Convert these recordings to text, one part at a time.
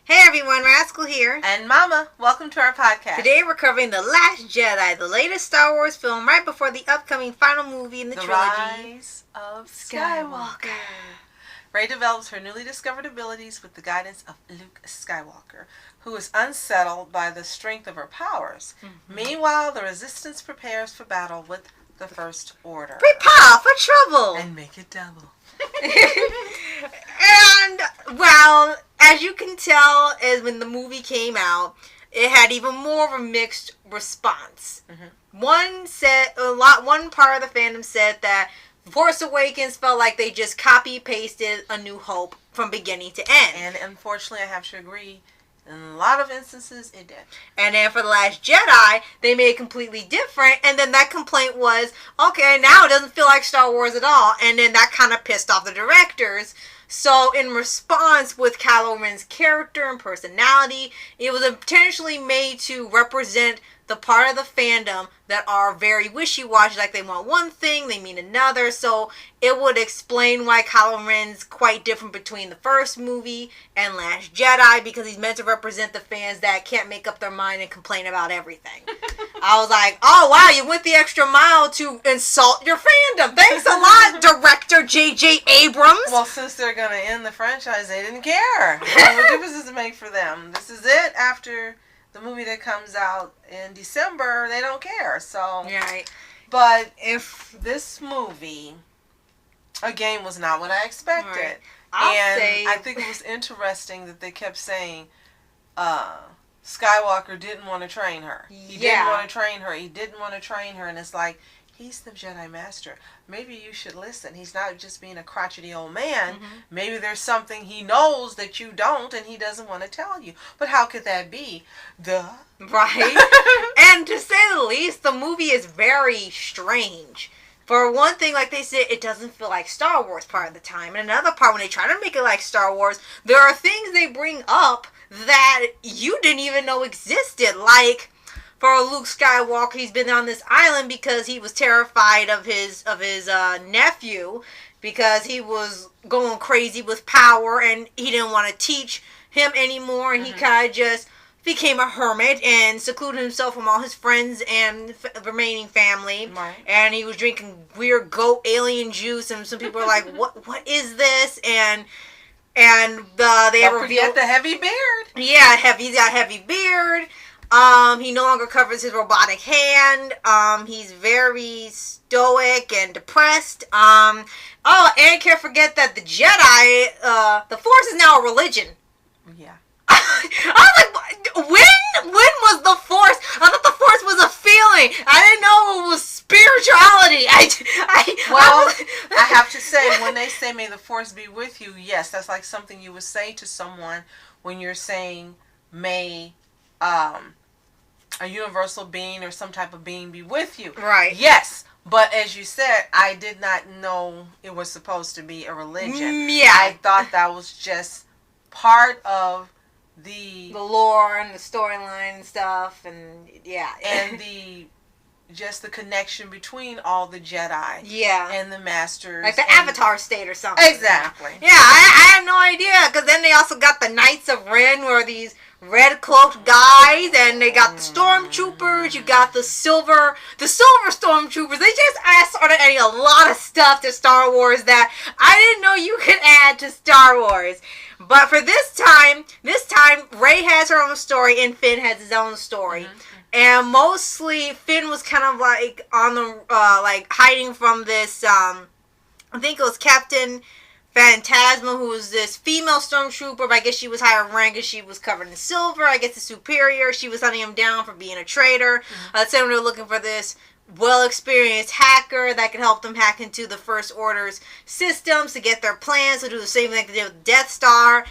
Hey everyone, Rascal here. And Mama, welcome to our podcast. Today we're covering The Last Jedi, the latest Star Wars film right before the upcoming final movie in the trilogy. Rise of Skywalker. Rey develops her newly discovered abilities with the guidance of Luke Skywalker, who is unsettled by the strength of her powers. Mm-hmm. Meanwhile, the Resistance prepares for battle with the First Order. Prepare for trouble! And make it double. And, well, as you can tell, as when the movie came out, it had even more of a mixed response. Mm-hmm. One part of the fandom said that Force Awakens felt like they just copy-pasted A New Hope from beginning to end. And unfortunately, I have to agree, in a lot of instances, it did. And then for The Last Jedi, they made it completely different. And then that complaint was, okay, now it doesn't feel like Star Wars at all. And then that kind of pissed off the directors. So in response, with Kylo Ren's character and personality, it was intentionally made to represent the part of the fandom that are very wishy-washy, like they want one thing, they mean another. So it would explain why Kylo Ren's quite different between the first movie and Last Jedi, because he's meant to represent the fans that can't make up their mind and complain about everything. I was like, oh wow, you went the extra mile to insult your fandom. Thanks a lot, director J.J. Abrams. Well, since they're going to end the franchise, they didn't care. What difference does it make for them? This is it. After the movie that comes out in December, they don't care. So, right. But if this movie, again, was not what I expected, right. I think it was interesting that they kept saying Skywalker didn't want to train her. He didn't want to train her. He didn't want to train her, and it's like, he's the Jedi Master. Maybe you should listen. He's not just being a crotchety old man. Mm-hmm. Maybe there's something he knows that you don't, and he doesn't want to tell you. But how could that be? Right. And to say the least, the movie is very strange. For one thing, like they said, it doesn't feel like Star Wars part of the time. And another part, when they try to make it like Star Wars, there are things they bring up that you didn't even know existed. Like, for Luke Skywalker, he's been on this island because he was terrified of his nephew, because he was going crazy with power and he didn't want to teach him anymore, and he kind of just became a hermit and secluded himself from all his friends and remaining family. Right. And he was drinking weird goat alien juice, and some people were like, what is this? And they Don't revealed forget the heavy beard. Yeah, he's got a heavy beard. He no longer covers his robotic hand. He's very stoic and depressed. And can't forget that the Jedi, the Force is now a religion. Yeah. I was like, when was the Force? I thought the Force was a feeling. I didn't know it was spirituality. I have to say, when they say, may the Force be with you, yes, that's like something you would say to someone when you're saying, may a universal being or some type of being be with you. Right. Yes. But as you said, I did not know it was supposed to be a religion. Yeah. I thought that was just part of the lore and the storyline and stuff, and yeah. And just the connection between all the Jedi. Yeah. And the Masters. Like the Avatar state or something. Exactly. Yeah, I had no idea, because then they also got the Knights of Ren, where these red cloaked guys, and they got the stormtroopers. You got the silver stormtroopers. They just started adding a lot of stuff to Star Wars that I didn't know you could add to Star Wars. But for this time, Rey has her own story and Finn has his own story. Mm-hmm. And mostly Finn was kind of like on the like hiding from this. I think it was Captain Phantasma, who was this female stormtrooper, but I guess she was higher rank and she was covered in silver. I guess the superior. She was hunting him down for being a traitor. So they're looking for this well-experienced hacker that can help them hack into the First Order's systems to get their plans to do the same thing they did with Death Star.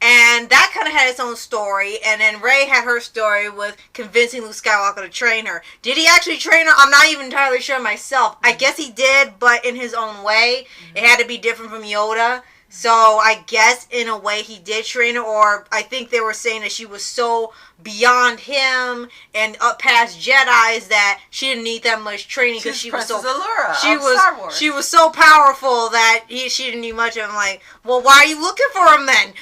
And that kind of had its own story. And then Rey had her story with convincing Luke Skywalker to train her. Did he actually train her? I'm not even entirely sure myself. I guess he did, but in his own way. It had to be different from Yoda. So I guess in a way he did train her, or I think they were saying that she was so beyond him and up past Jedis that she didn't need that much training because she was so Star Wars. She was so powerful that she didn't need much of him. Like, well, why are you looking for him then?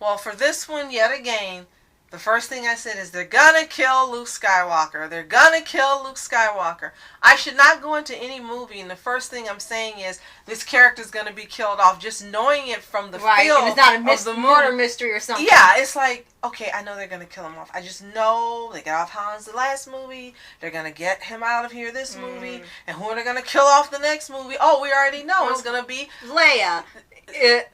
Well, for this one, yet again, the first thing I said is they're gonna kill Luke Skywalker. They're gonna kill Luke Skywalker. I should not go into any movie and the first thing I'm saying is this character's gonna be killed off. Just knowing it from the feel and it's not of the murder mystery or something. Yeah, it's like, okay, I know they're gonna kill him off. I just know they got off Hans the last movie. They're gonna get him out of here this movie. And who are they gonna kill off the next movie? Oh, we already know it's gonna be Leia.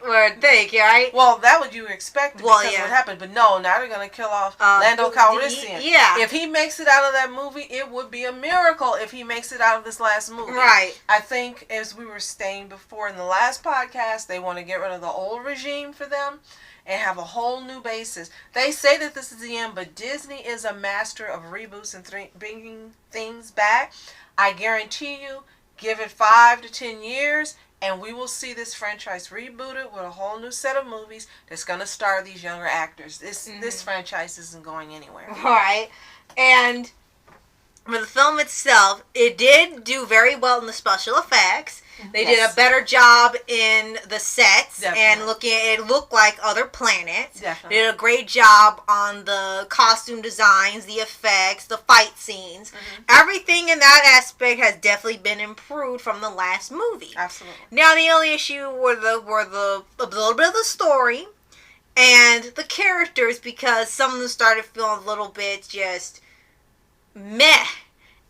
Or think, right? Well, that would you expect because of what happened. But no, now they're going to kill off Lando Calrissian. Yeah. If he makes it out of that movie, it would be a miracle if he makes it out of this last movie. Right. I think, as we were saying before in the last podcast, they want to get rid of the old regime for them and have a whole new basis. They say that this is the end, but Disney is a master of reboots and bringing things back. I guarantee you, give it 5 to 10 years, and we will see this franchise rebooted with a whole new set of movies that's going to star these younger actors. This franchise isn't going anywhere. Right. And for the film itself, it did do very well in the special effects. They did a better job in the sets. Definitely. And it looked like other planets. Definitely. They did a great job on the costume designs, the effects, the fight scenes. Everything in that aspect has definitely been improved from the last movie. Absolutely. Now the only issue were a little bit of the story and the characters, because some of them started feeling a little bit just meh.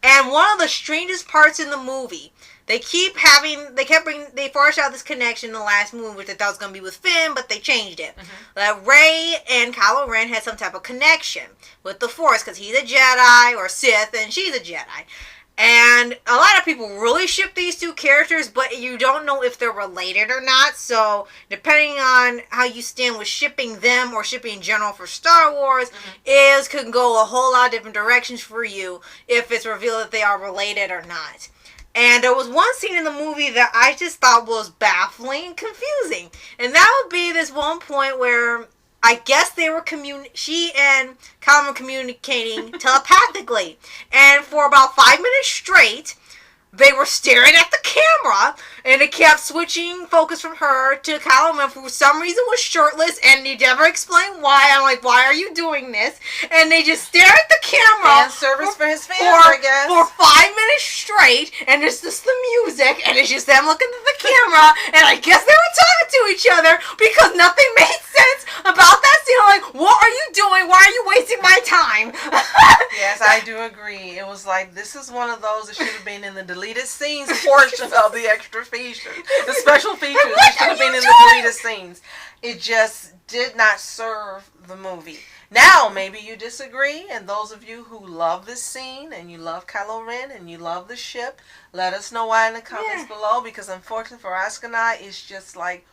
And one of the strangest parts in the movie, they forced out this connection in the last movie, which they thought was going to be with Finn, but they changed it. That Rey and Kylo Ren had some type of connection with the Force, because he's a Jedi, or Sith, and she's a Jedi. And a lot of people really ship these two characters, but you don't know if they're related or not. So, depending on how you stand with shipping them or shipping in general for Star Wars, could go a whole lot of different directions for you if it's revealed that they are related or not. And there was one scene in the movie that I just thought was baffling and confusing. And that would be this one point where I guess they were she and Kylo were communicating telepathically. And for about 5 minutes straight, they were staring at the camera, and it kept switching focus from her to Kylo Ren. For some reason was shirtless, and they never explained why. I'm like, why are you doing this? And they just stare at the camera. Fan service for his fans, I guess. For 5 minutes straight, and it's just the music, and it's just them looking at the camera, and I guess they were talking to each other because nothing made sense about that scene. I'm like, what are you doing? Why are you wasting my time? Yes, I do agree. It was like, this is one of those that should have been in the deleted scenes portion of the extra features. The special features should have been in the deleted scenes. It just did not serve the movie. Now, maybe you disagree, and those of you who love this scene, and you love Kylo Ren, and you love the ship, let us know why in the comments below, because unfortunately for Oscar and I, it's just like,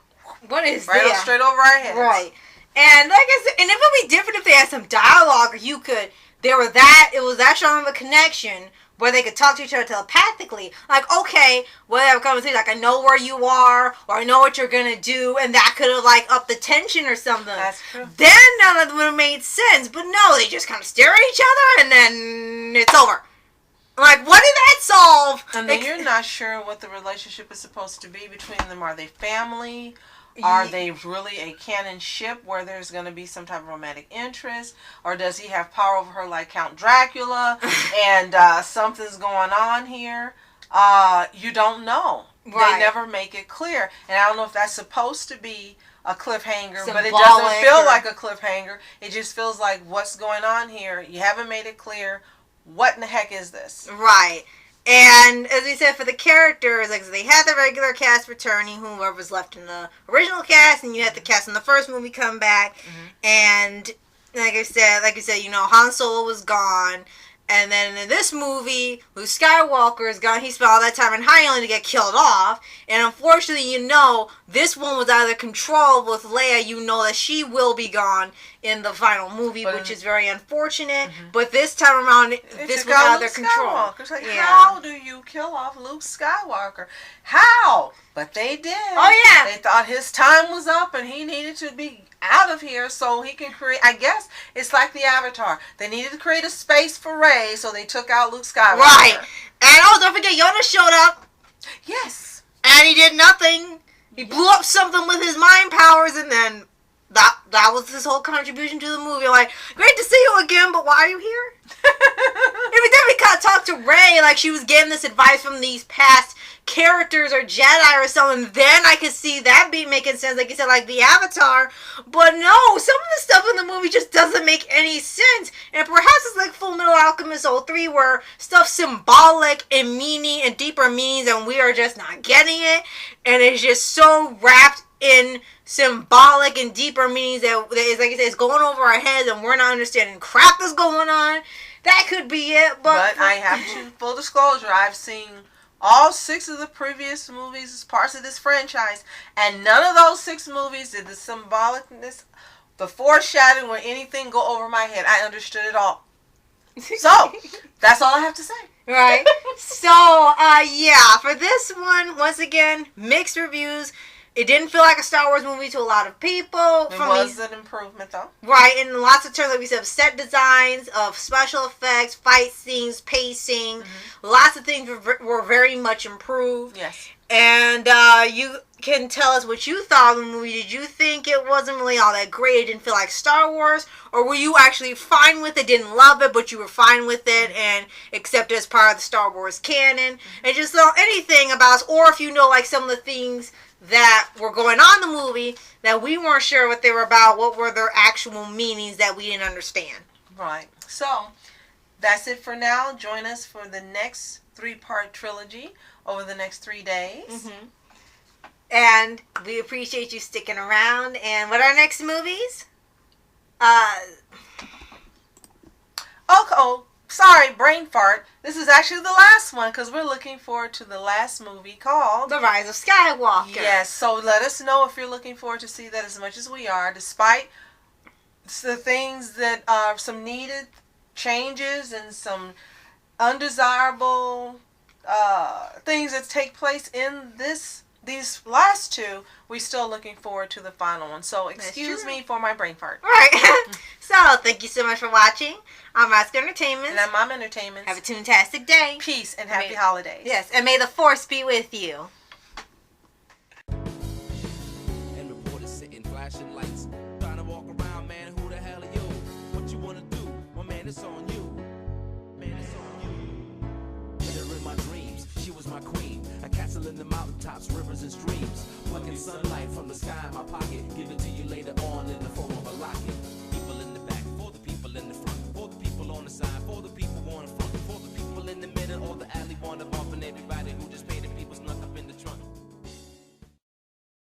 what is right that? Straight over our heads. Right. And like I said, and it would be different if they had some dialogue, or it was that strong of a connection where they could talk to each other telepathically. Like, okay, whatever conversation, like, I know where you are, or I know what you're gonna do, and that could have, like, upped the tension or something. That's true. Then none of them would have made sense. But no, they just kind of stare at each other, and then it's over. Like, what did that solve? And then you're not sure what the relationship is supposed to be between them. Are they family? Are they really a canon ship where there's going to be some type of romantic interest? Or does he have power over her like Count Dracula and something's going on here? You don't know. Right. They never make it clear. And I don't know if that's supposed to be a cliffhanger, but it doesn't feel like a cliffhanger. It just feels like, what's going on here? You haven't made it clear. What in the heck is this? Right. And as we said, for the characters, like, so they had the regular cast returning, whoever was left in the original cast, and you had the cast in the first movie come back. And like I said, you know, Han Solo was gone. And then in this movie, Luke Skywalker is gone. He spent all that time in High Island to get killed off. And unfortunately, you know, this one was out of control with Leia. You know that she will be gone in the final movie, which is very unfortunate. But this time around, this was out of their control. It's like, how do you kill off Luke Skywalker? How? But they did. Oh, yeah. They thought his time was up and he needed to be out of here so he can create, I guess it's like the Avatar. They needed to create a space for Rey, so they took out Luke Skywalker. Right. And oh, don't forget, Yoda showed up. Yes. And he did nothing. He blew up something with his mind powers, and then that was his whole contribution to the movie. Like, great to see you again, but why are you here? Every time we kind of talked to Rey, like she was getting this advice from these past characters or Jedi or something. Then I could see that be making sense, like you said, like the Avatar. But no, some of the stuff in the movie just doesn't make any sense. And perhaps it's like Full Metal Alchemist 03, where stuff's symbolic and meaning and deeper meanings, and we are just not getting it. And it's just so wrapped in symbolic and deeper meanings that is, like I said, it's going over our heads, and we're not understanding crap that's going on. That could be it, but I have to, full disclosure, I've seen all 6 of the previous movies as parts of this franchise, and none of those 6 movies did the symbolicness, the foreshadowing, or anything go over my head. I understood it all. So, that's all I have to say. Right. So, yeah, for this one, once again, mixed reviews. It didn't feel like a Star Wars movie to a lot of people. It was an improvement, though. Right, in lots of terms, like we said, of set designs, of special effects, fight scenes, pacing. Lots of things were very much improved. Yes. And you can tell us what you thought of the movie. Did you think it wasn't really all that great? It didn't feel like Star Wars? Or were you actually fine with it, didn't love it, but you were fine with it and accepted it as part of the Star Wars canon? And just know anything about us, or if you know like some of the things that were going on in the movie that we weren't sure what they were about, what were their actual meanings that we didn't understand. Right. So, that's it for now. Join us for the next 3-part trilogy over the next 3 days. And we appreciate you sticking around. And what are our next movies? Oh, sorry, brain fart. This is actually the last one because we're looking forward to the last movie called The Rise of Skywalker. Yes, so let us know if you're looking forward to see that as much as we are, despite the things that are some needed changes and some undesirable things that take place in these last 2. We're still looking forward to the final one. So excuse me for my brain fart. Right. So thank you so much for watching. I'm Oscar Entertainment. And I'm Mom Entertainment. Have a fantastic day. Peace and happy holidays. Yes, and may the Force be with you. And reporters sitting, flashing lights, trying to walk around, man. Who the hell are you? What you wanna do? Well, man, it's on you. Man, it's on you. Hit her in my dreams. She was my queen. A castle in the mountaintops, rivers and streams. Plucking sunlight from the sky in my pocket. Give it to you later on in the form of a locket.